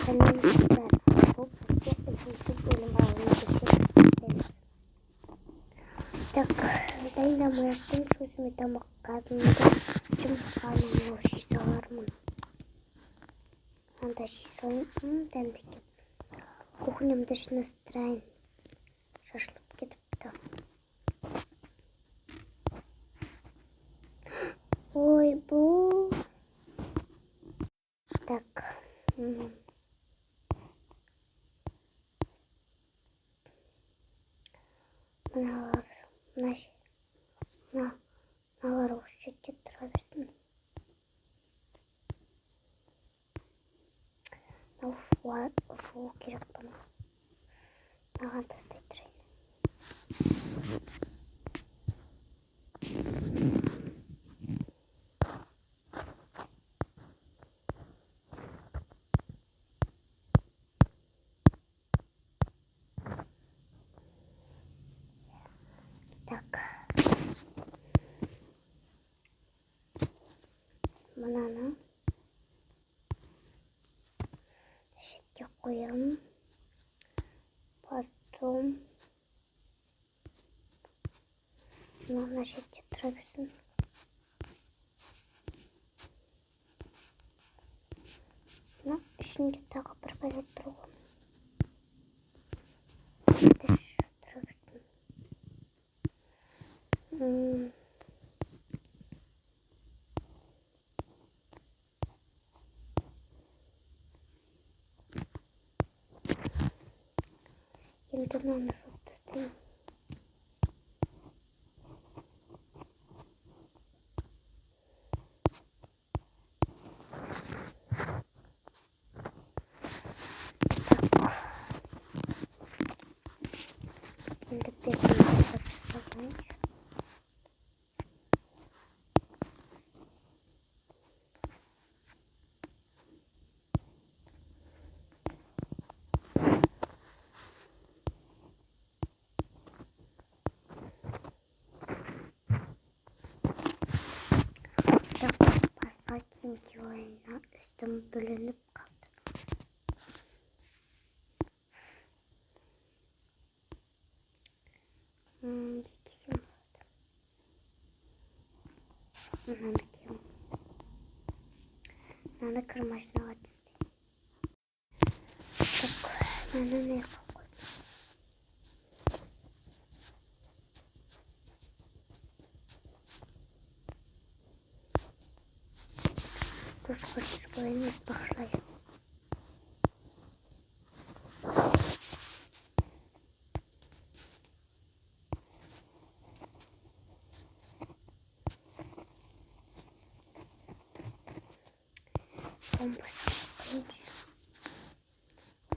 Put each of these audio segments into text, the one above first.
Феминистler bu bizce üçüncü bölüm almayı Так, дай нам яқтың сөзіме тамаққанымды жұмыртқаның шисалармын. Анда шисалым дәмді екен. Кухнямды настроен шашылып кетіпті. Ой, бұл. Так. Мыналар осы жерде тұра берсін. Шуы керек бұны. Маған тастай тұрайын. Так. Мынаны шетке қоямын. Потом мына шетте тұра берсін. Мына ішінде тағы бір пакет тұр ғой. Тұра берсін. Енді мынаны жауып тастаймын. Енді бетін жасап басқа киім киіп алайын. Үстім бүлініп қалды. Не кисем болады? Мынаны киемін. Мынаны кір машинаға тістеймін. Так, мынаны не қойып қойдым. Көзге түскенін бақшылайын.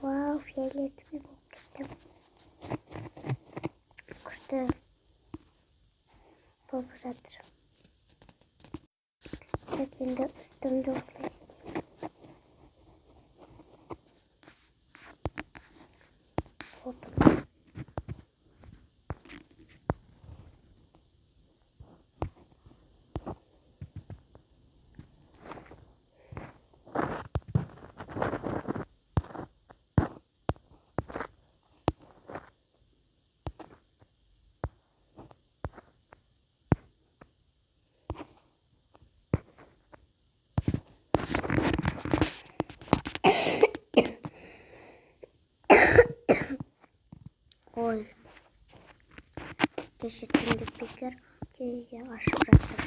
Вау, фиолетовый болып кетті. Күшті болып жатыр. Так, енді үстімді осылай істеймін. Ой, кешетімді бекер терезе ашып жатыр.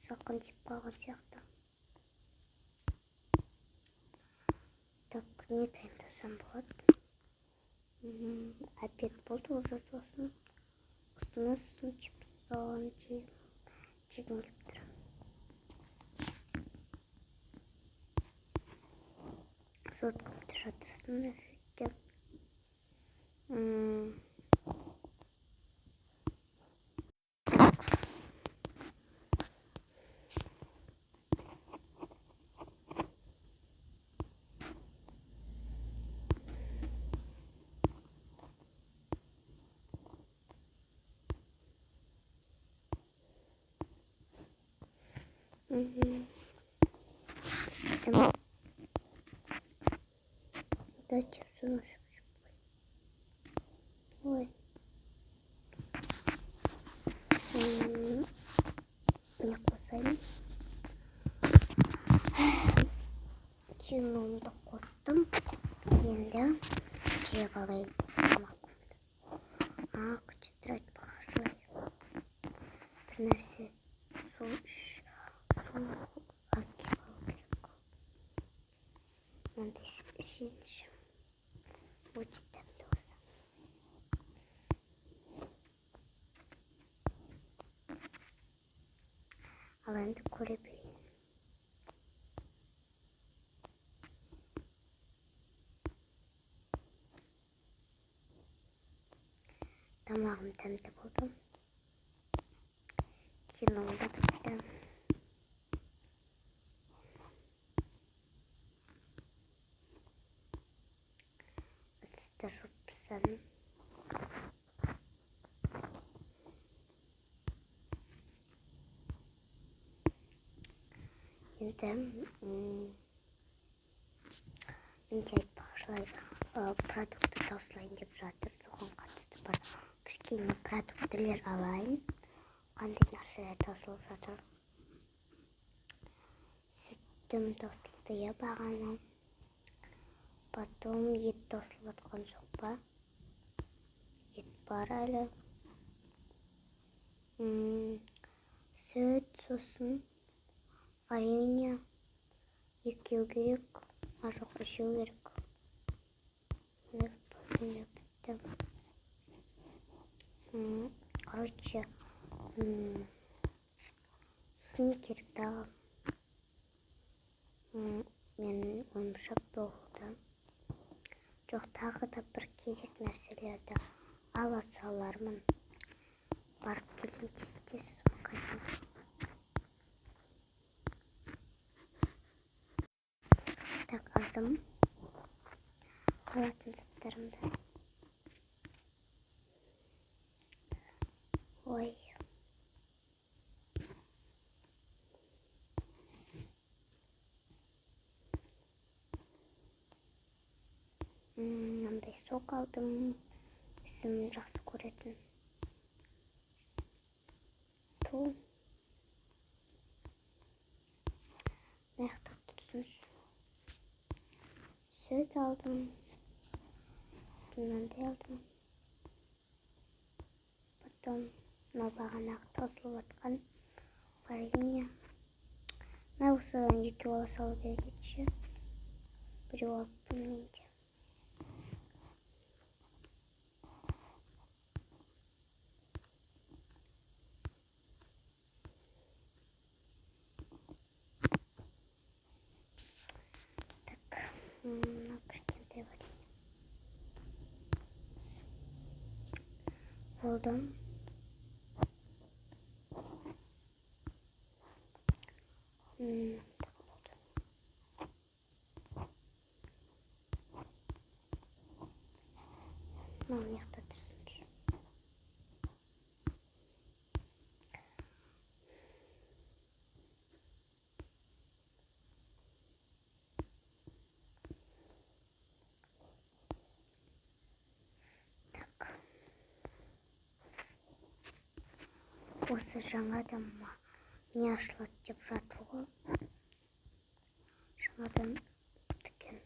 Сақын жеп қалған сияқты. Так, не дайындасам болады? Обед болды уже сосын. Сосын чипс салған жегім келіп тұр. Соткамды жатырсын әшекке. Geçtim. Дайте все наше. Ой. Не кусаем. Кинула костом. Енді жеғалайым. Күтетірәт бағашылай. Bir нәрсе су алып керек. Мынандай ішейінші. Өте тәмді осы. Ал енді көре білейін. Тамағым тәмді болды. Кином да бітті. Ыдысты жуыппын. Енді менде айтпақшылай продукты таусылайын деп жатыр. Соған қатысты бар кішкене продуктілер алайын. Қандай нәрселер таусылып жатыр. Сүтім таусылды я бағана. Потом ет таусылып жатқан жоқ па? Ет бар әлі. Сүт, сосын варенье. Екеу керек. Жоқ, үшеу керек. Короче, не керек тағы. Мен ойымша болды. Жоқ, тағы да бір керек нәрселерді ала салармын. Барып келдім тез магазинға. Так, алдым. Алатын заттарымды. Ой. Мынандай сок алдым. Өзім жақсы көретін. Ту. Маяқтық тұрсыныз. Сүт алдым. Мынандай алдым. Потом бағанағы таусылып жатқан варенье. Мен осыдан екі ала салу керек еді. Біреу алыппын менде. Так, мына кішкентай варенье. Болды. Мынау маяқта тұрсыншы. Так. Осы жаңадан не ашылады деп жатыр ғой. Жаңадан дүкен.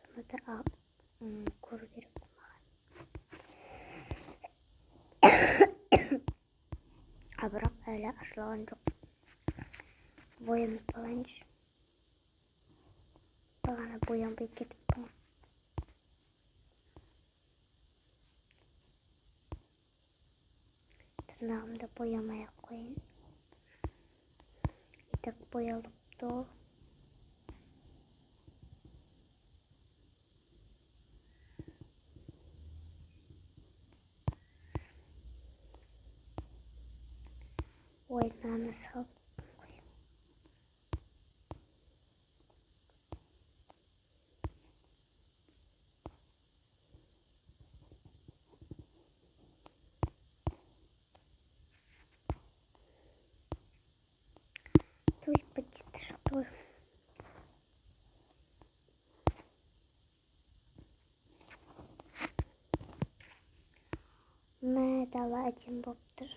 Соны да көру керек маған. Бірақ әлі ашылған жоқ. Боянып алайыншы. Бағана боянбай кетіппін. Тырнағымды боямай-ақ қойын. Етек боялыпты. Ой, мынаны салып қойын. Той бітті Ой. Медала один боптыр.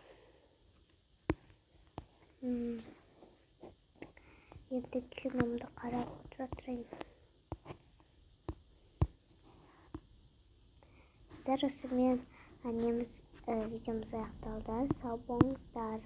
Енді киномды қарап отырайын. Sizler осымен видеомыз аяқталды. Сау болыңыздар.